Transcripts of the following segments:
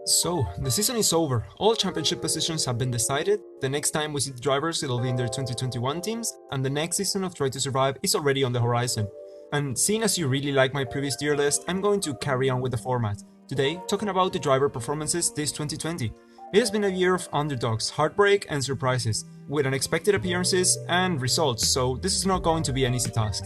So, the season is over, all championship positions have been decided, the next time we see the drivers it'll be in their 2021 teams, and the next season of Try to Survive is already on the horizon. And seeing as you really like my previous tier list, I'm going to carry on with the format. Today, talking about the driver performances this 2020. It has been a year of underdogs, heartbreak and surprises, with unexpected appearances and results, so this is not going to be an easy task.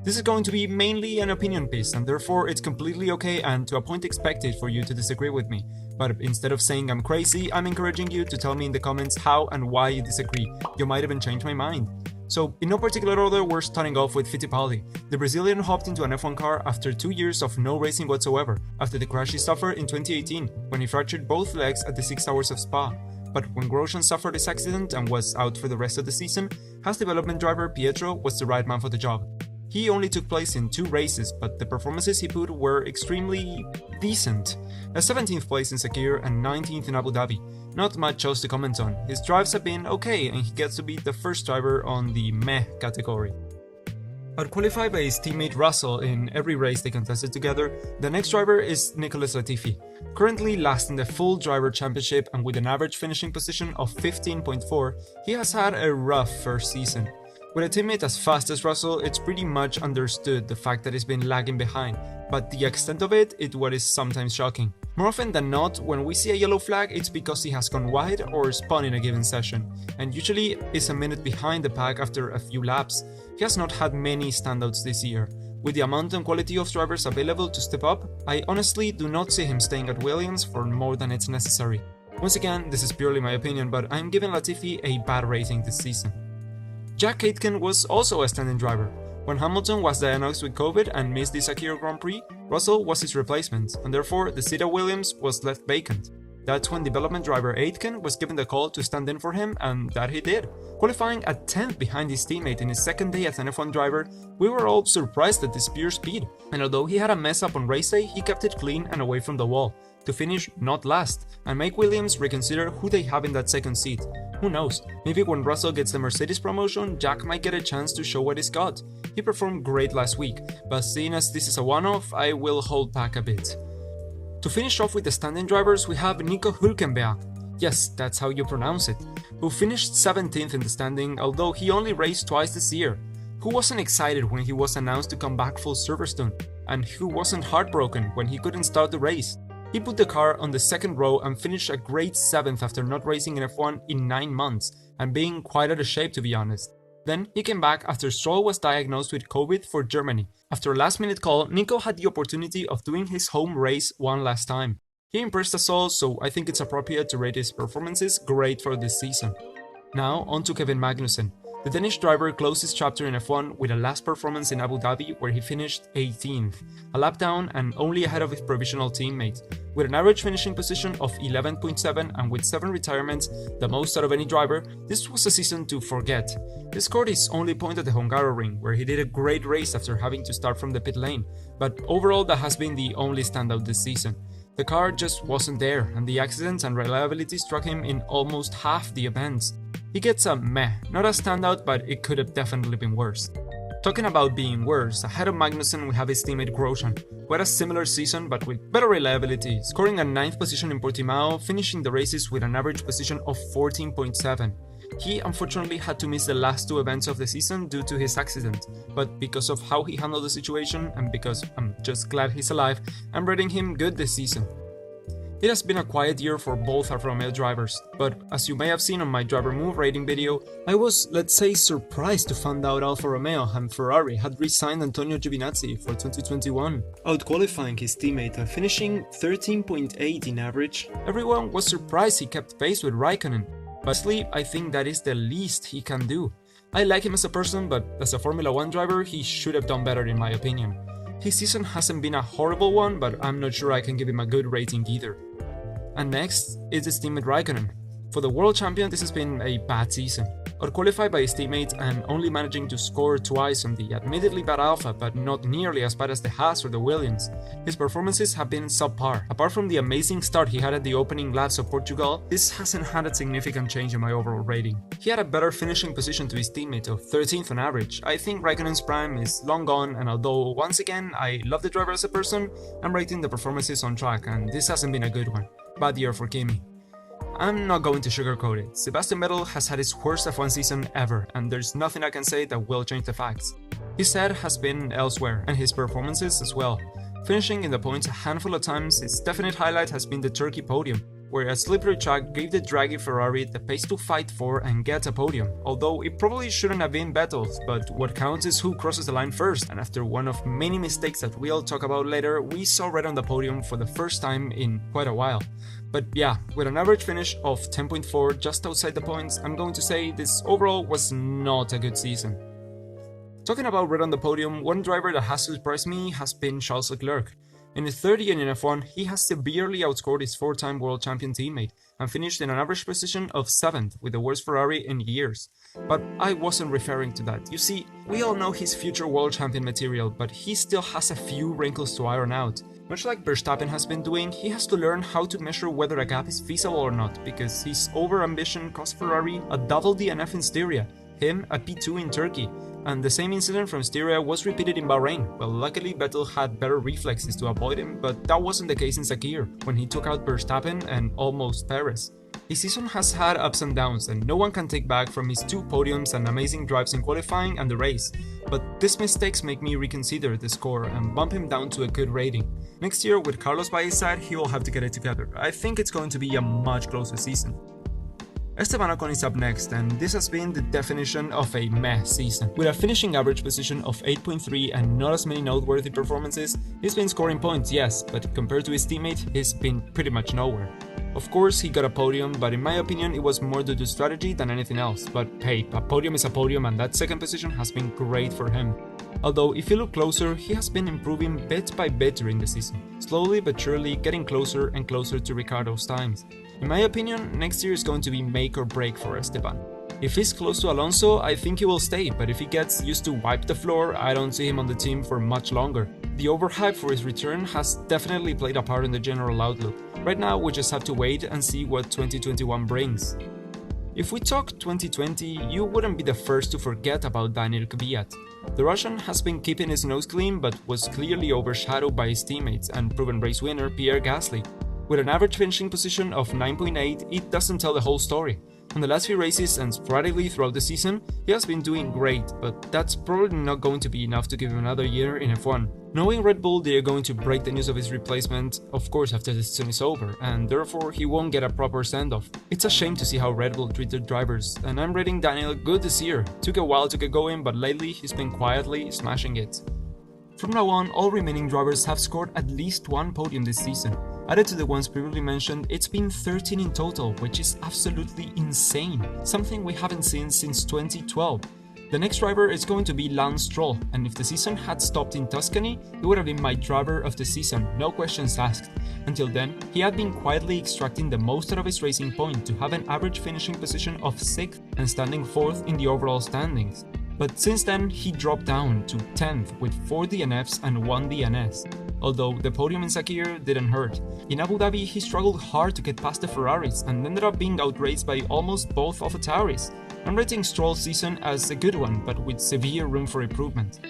This is going to be mainly an opinion piece, and therefore it's completely okay and to a point expected for you to disagree with me. But instead of saying I'm crazy, I'm encouraging you to tell me in the comments how and why you disagree. You might even change my mind. So, in no particular order, we're starting off with Fittipaldi. The Brazilian hopped into an F1 car after 2 years of no racing whatsoever, after the crash he suffered in 2018, when he fractured both legs at the 6 hours of Spa. But when Grosjean suffered this accident and was out for the rest of the season, Haas development driver Pietro was the right man for the job. He only took place in 2 races, but the performances he put were extremely decent. A 17th place in Sakir and 19th in Abu Dhabi. Not much else to comment on. His drives have been okay and he gets to be the first driver on the meh category. Outqualified by his teammate Russell in every race they contested together, the next driver is Nicholas Latifi. Currently last in the full driver championship and with an average finishing position of 15.4, he has had a rough first season. With a teammate as fast as Russell, it's pretty much understood the fact that he's been lagging behind, but the extent of it is what is sometimes shocking. More often than not, when we see a yellow flag, it's because he has gone wide or spun in a given session, and usually is a minute behind the pack after a few laps. He has not had many standouts this year. With the amount and quality of drivers available to step up, I honestly do not see him staying at Williams for more than it's necessary. Once again, this is purely my opinion, but I'm giving Latifi a bad rating this season. Jack Aitken was also a standing driver. When Hamilton was diagnosed with COVID and missed the Sakir Grand Prix, Russell was his replacement, and therefore the seat at Williams was left vacant. That's when development driver Aitken was given the call to stand in for him, and that he did. Qualifying at 10th behind his teammate in his second day as an F1 driver, we were all surprised at his pure speed, and although he had a mess up on race day, he kept it clean and away from the wall, to finish not last, and make Williams reconsider who they have in that second seat. Who knows, maybe when Russell gets the Mercedes promotion, Jack might get a chance to show what he's got. He performed great last week, but seeing as this is a one-off, I will hold back a bit. To finish off with the standing drivers, we have Nico Hülkenberg, yes, that's how you pronounce it, who finished 17th in the standing, although he only raced twice this year. Who wasn't excited when he was announced to come back full Silverstone? And who wasn't heartbroken when he couldn't start the race? He put the car on the second row and finished a great 7th after not racing in F1 in 9 months, and being quite out of shape to be honest. Then he came back after Stroll was diagnosed with COVID for Germany. After a last-minute call, Nico had the opportunity of doing his home race one last time. He impressed us all, so I think it's appropriate to rate his performances great for this season. Now on to Kevin Magnussen. The Danish driver closed his chapter in F1 with a last performance in Abu Dhabi where he finished 18th, a lap down and only ahead of his provisional teammate. With an average finishing position of 11.7 and with 7 retirements, the most out of any driver, this was a season to forget. He scored his only point at the Hungaroring, where he did a great race after having to start from the pit lane, but overall that has been the only standout this season. The car just wasn't there, and the accidents and reliability struck him in almost half the events. He gets a meh, not a standout, but it could have definitely been worse. Talking about being worse, ahead of Magnussen we have his teammate Grosjean, who had a similar season but with better reliability, scoring a 9th position in Portimao, finishing the races with an average position of 14.7. He unfortunately had to miss the last 2 events of the season due to his accident, but because of how he handled the situation and because I'm just glad he's alive, I'm rating him good this season. It has been a quiet year for both Alfa Romeo drivers, but as you may have seen on my driver move rating video, I was, let's say, surprised to find out Alfa Romeo and Ferrari had re-signed Antonio Giovinazzi for 2021, outqualifying his teammate and finishing 13.8 in average. Everyone was surprised he kept pace with Raikkonen, but honestly, I think that is the least he can do. I like him as a person, but as a Formula 1 driver, he should have done better in my opinion. His season hasn't been a horrible one, but I'm not sure I can give him a good rating either. And next is his teammate Raikkonen. For the world champion, this has been a bad season. Outqualified by his teammates and only managing to score twice on the admittedly bad Alpha, but not nearly as bad as the Haas or the Williams. His performances have been subpar. Apart from the amazing start he had at the opening laps of Portugal, this hasn't had a significant change in my overall rating. He had a better finishing position to his teammate of 13th on average. I think Raikkonen's prime is long gone, and although once again I love the driver as a person, I'm rating the performances on track, and this hasn't been a good one. bad year for Kimi. I'm not going to sugarcoat it. Sebastian Vettel has had his worst F1 season ever, and there's nothing I can say that will change the facts. His head has been elsewhere, and his performances as well. Finishing in the points a handful of times, his definite highlight has been the Turkey podium, where a slippery track gave the draggy Ferrari the pace to fight for and get a podium, although it probably shouldn't have been Vettel's, but what counts is who crosses the line first, and after one of many mistakes that we'll talk about later, we saw Red on the podium for the first time in quite a while. But yeah, with an average finish of 10.4 just outside the points, I'm going to say this overall was not a good season. Talking about Red on the podium, one driver that has surprised me has been Charles Leclerc. In his third year in F1, he has severely outscored his four-time world champion teammate and finished in an average position of 7th with the worst Ferrari in years. But I wasn't referring to that. You see, we all know he's future world champion material, but he still has a few wrinkles to iron out. Much like Verstappen has been doing, he has to learn how to measure whether a gap is feasible or not, because his over-ambition cost Ferrari a double DNF in Styria, him a P2 in Turkey, and the same incident from Styria was repeated in Bahrain. Well, luckily Vettel had better reflexes to avoid him, but that wasn't the case in Sakir, when he took out Verstappen and almost Perez. His season has had ups and downs, and no one can take back from his 2 podiums and amazing drives in qualifying and the race, but these mistakes make me reconsider the score and bump him down to a good rating. Next year, with Carlos by his side, he will have to get it together. I think it's going to be a much closer season. Esteban Ocon is up next, and this has been the definition of a meh season. With a finishing average position of 8.3 and not as many noteworthy performances, he's been scoring points, yes, but compared to his teammate, he's been pretty much nowhere. Of course, he got a podium, but in my opinion, it was more due to strategy than anything else. But hey, a podium is a podium, and that second position has been great for him. Although, if you look closer, he has been improving bit by bit during the season, slowly but surely getting closer and closer to Ricciardo's times. In my opinion, next year is going to be make or break for Esteban. If he's close to Alonso, I think he will stay, but if he gets used to wipe the floor, I don't see him on the team for much longer. The overhype for his return has definitely played a part in the general outlook. Right now, we just have to wait and see what 2021 brings. If we talk 2020, you wouldn't be the first to forget about Daniel Kvyat. The Russian has been keeping his nose clean, but was clearly overshadowed by his teammates and proven race winner Pierre Gasly. With an average finishing position of 9.8, it doesn't tell the whole story. On the last few races and sporadically throughout the season, he has been doing great, but that's probably not going to be enough to give him another year in F1. Knowing Red Bull, they are going to break the news of his replacement, of course after the season is over, and therefore he won't get a proper send-off. It's a shame to see how Red Bull treat their drivers, and I'm rating Daniel good this year. Took a while to get going, but lately he's been quietly smashing it. From now on, all remaining drivers have scored at least one podium this season. Added to the ones previously mentioned, it's been 13 in total, which is absolutely insane, something we haven't seen since 2012. The next driver is going to be Lance Stroll, and if the season had stopped in Tuscany, he would have been my driver of the season, no questions asked. Until then, he had been quietly extracting the most out of his racing point to have an average finishing position of 6th and standing 4th in the overall standings. But since then, he dropped down to 10th with 4 DNFs and 1 DNS. Although the podium in Sakir didn't hurt. In Abu Dhabi, he struggled hard to get past the Ferraris and ended up being outraced by almost both AlphaTauris. I'm rating Stroll's season as a good one, but with severe room for improvement.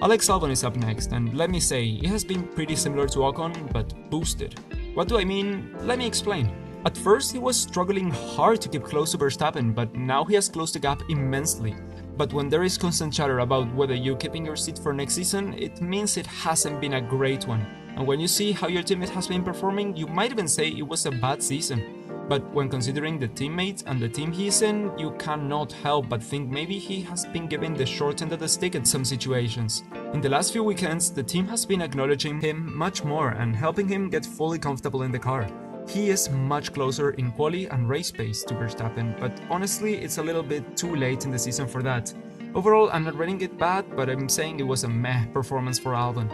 Alex Albon is up next, and let me say, it has been pretty similar to Ocon, but boosted. What do I mean? Let me explain. At first, he was struggling hard to keep close to Verstappen, but now he has closed the gap immensely. But when there is constant chatter about whether you're keeping your seat for next season, it means it hasn't been a great one. And when you see how your teammate has been performing, you might even say it was a bad season. But when considering the teammates and the team he's in, you cannot help but think maybe he has been given the short end of the stick at some situations. In the last few weekends, the team has been acknowledging him much more and helping him get fully comfortable in the car. He is much closer in quali and race pace to Verstappen, but honestly it's a little bit too late in the season for that. Overall, I'm not rating it bad, but I'm saying it was a meh performance for Albon.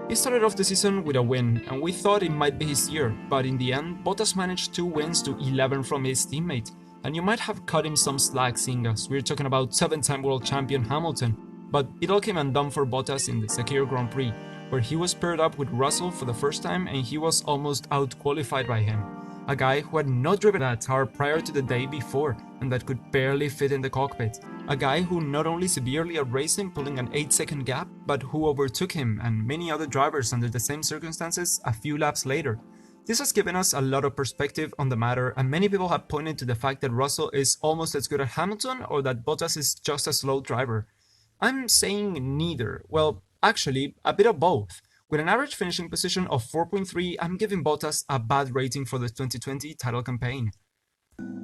He started off the season with a win, and we thought it might be his year, but in the end, Bottas managed 2 wins to 11 from his teammate, and you might have cut him some slack seeing as we're talking about 7-time world champion Hamilton, but it all came undone for Bottas in the Sakir Grand Prix, where he was paired up with Russell for the first time and he was almost out-qualified by him. A guy who had not driven that car prior to the day before and that could barely fit in the cockpit. A guy who not only severely outraced him, pulling an 8-second gap, but who overtook him and many other drivers under the same circumstances a few laps later. This has given us a lot of perspective on the matter, and many people have pointed to the fact that Russell is almost as good as Hamilton or that Bottas is just a slow driver. I'm saying neither. Well, actually, a bit of both. With an average finishing position of 4.3, I'm giving Bottas a bad rating for the 2020 title campaign.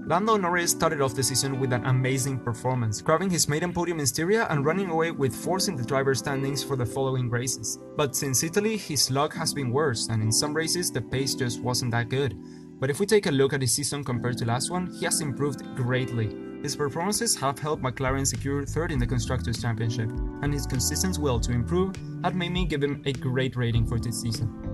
Lando Norris started off the season with an amazing performance, grabbing his maiden podium in Styria and running away with fourth in the driver standings for the following races. But since Italy, his luck has been worse, and in some races the pace just wasn't that good. But if we take a look at his season compared to last one, he has improved greatly. His performances have helped McLaren secure third in the Constructors' Championship, and his consistent will to improve had made me give him a great rating for this season.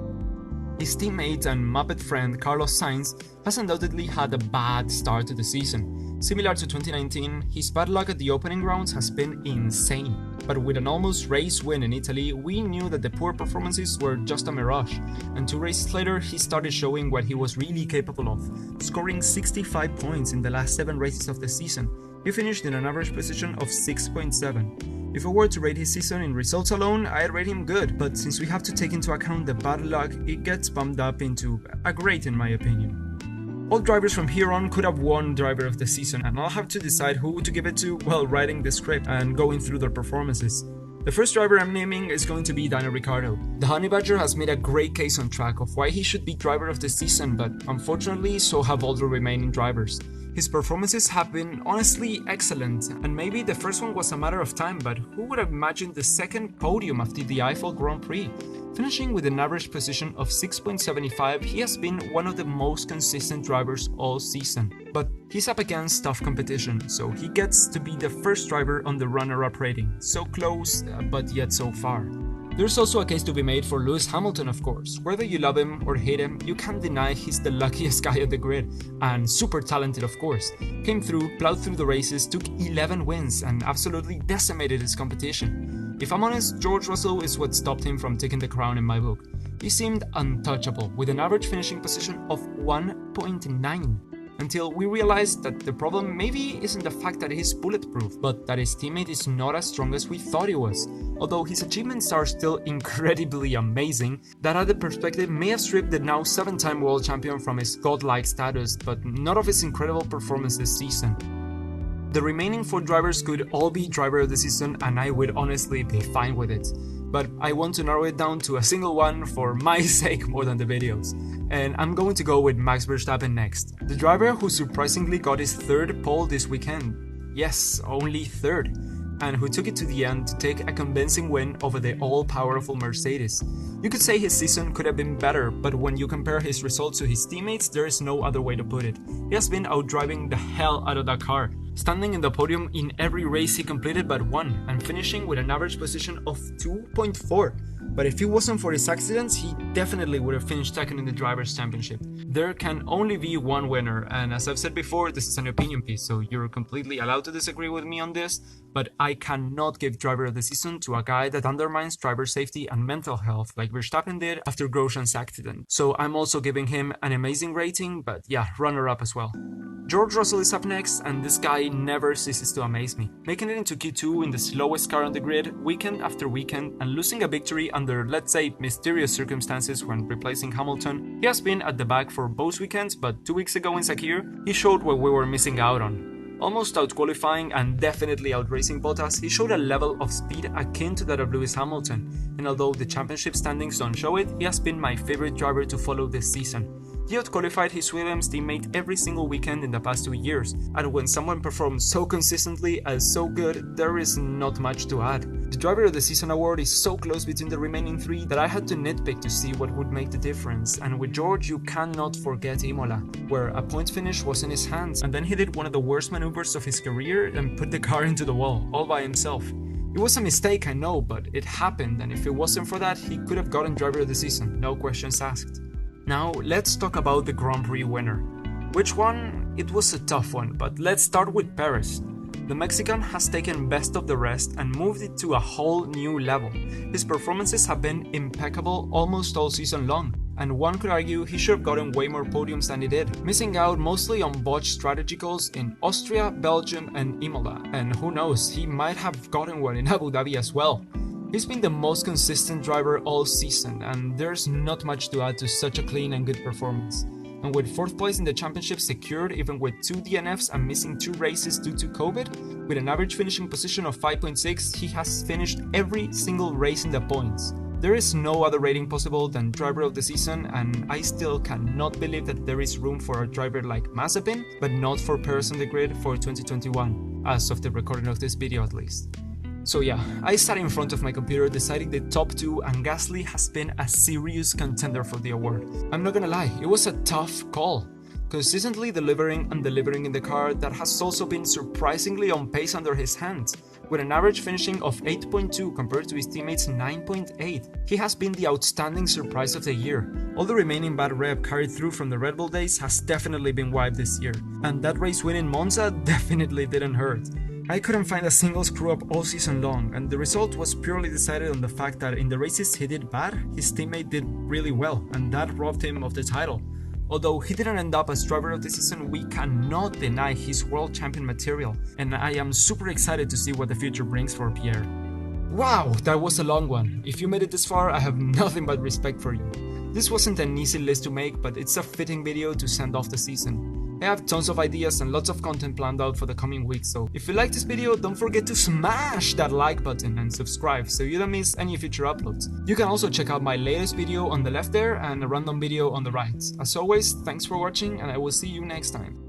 His teammate and Muppet friend Carlos Sainz has undoubtedly had a bad start to the season. Similar to 2019, his bad luck at the opening rounds has been insane. But with an almost race win in Italy, we knew that the poor performances were just a mirage, and 2 races later he started showing what he was really capable of, scoring 65 points in the last 7 races of the season. He finished in an average position of 6.7. If I were to rate his season in results alone, I'd rate him good, but since we have to take into account the bad luck, it gets bumped up into a great in my opinion. All drivers from here on could have won Driver of the Season, and I'll have to decide who to give it to while writing the script and going through their performances. The first driver I'm naming is going to be Daniel Ricciardo. The Honey Badger has made a great case on track of why he should be Driver of the Season, but unfortunately so have all the remaining drivers. His performances have been honestly excellent, and maybe the first one was a matter of time, but who would have imagined the second podium after the Eiffel Grand Prix? Finishing with an average position of 6.75, he has been one of the most consistent drivers all season. But he's up against tough competition, so he gets to be the first driver on the runner-up rating. So close, but yet so far. There's also a case to be made for Lewis Hamilton, of course. Whether you love him or hate him, you can't deny he's the luckiest guy on the grid, and super talented of course. Came through, plowed through the races, took 11 wins, and absolutely decimated his competition. If I'm honest, George Russell is what stopped him from taking the crown in my book. He seemed untouchable, with an average finishing position of 1.9. Until we realized that the problem maybe isn't the fact that he's bulletproof, but that his teammate is not as strong as we thought he was. Although his achievements are still incredibly amazing, that added perspective may have stripped the now 7-time world champion from his godlike status, but not of his incredible performance this season. The remaining 4 drivers could all be driver of the season, and I would honestly be fine with it. But I want to narrow it down to a single one for my sake more than the videos. And I'm going to go with Max Verstappen next. The driver who surprisingly got his 3rd pole this weekend. Yes, only 3rd. And who took it to the end to take a convincing win over the all-powerful Mercedes. You could say his season could have been better, but when you compare his results to his teammates, there is no other way to put it. He has been outdriving the hell out of that car, standing in the podium in every race he completed but one, and finishing with an average position of 2.4. But if it wasn't for his accidents, he definitely would have finished 2nd in the Drivers' Championship. There can only be one winner, and as I've said before, this is an opinion piece, so you're completely allowed to disagree with me on this, but I cannot give Driver of the Season to a guy that undermines driver safety and mental health like Verstappen did after Grosjean's accident. So I'm also giving him an amazing rating, but yeah, runner-up as well. George Russell is up next, and this guy never ceases to amaze me. Making it into Q2 in the slowest car on the grid, weekend after weekend, and losing a victory under, let's say, mysterious circumstances when replacing Hamilton, he has been at the back for both weekends, but 2 weeks ago in Sakir, he showed what we were missing out on. Almost out-qualifying and definitely out-racing Bottas, he showed a level of speed akin to that of Lewis Hamilton, and although the championship standings don't show it, he has been my favorite driver to follow this season. He out-qualified his Williams teammate every single weekend in the past 2 years, and when someone performs so consistently as so good, there is not much to add. The Driver of the Season award is so close between the remaining 3 that I had to nitpick to see what would make the difference, and with George you cannot forget Imola, where a point finish was in his hands, and then he did one of the worst maneuvers of his career and put the car into the wall, all by himself. It was a mistake, I know, but it happened, and if it wasn't for that, he could have gotten Driver of the Season, no questions asked. Now, let's talk about the Grand Prix winner. Which one? It was a tough one, but let's start with Perez. The Mexican has taken best of the rest and moved it to a whole new level. His performances have been impeccable almost all season long, and one could argue he should have gotten way more podiums than he did, missing out mostly on botched strategy goals in Austria, Belgium and Imola, and who knows, he might have gotten one in Abu Dhabi as well. He's been the most consistent driver all season, and there's not much to add to such a clean and good performance. And with 4th place in the championship secured even with 2 DNFs and missing 2 races due to COVID, with an average finishing position of 5.6, he has finished every single race in the points. There is no other rating possible than driver of the season, and I still cannot believe that there is room for a driver like Mazepin, but not for Perez on the grid for 2021, as of the recording of this video at least. So yeah, I sat in front of my computer deciding the top 2, and Gasly has been a serious contender for the award. I'm not gonna lie, it was a tough call. Consistently delivering in the car that has also been surprisingly on pace under his hands, with an average finishing of 8.2 compared to his teammates' 9.8. He has been the outstanding surprise of the year. All the remaining bad rep carried through from the Red Bull days has definitely been wiped this year, and that race win in Monza definitely didn't hurt. I couldn't find a single screw up all season long, and the result was purely decided on the fact that in the races he did bad, his teammate did really well, and that robbed him of the title. Although he didn't end up as driver of the season, we cannot deny his world champion material, and I am super excited to see what the future brings for Pierre. Wow, that was a long one. If you made it this far, I have nothing but respect for you. This wasn't an easy list to make, but it's a fitting video to send off the season. I have tons of ideas and lots of content planned out for the coming weeks, so if you like this video, don't forget to smash that like button and subscribe so you don't miss any future uploads. You can also check out my latest video on the left there and a random video on the right. As always, thanks for watching, and I will see you next time.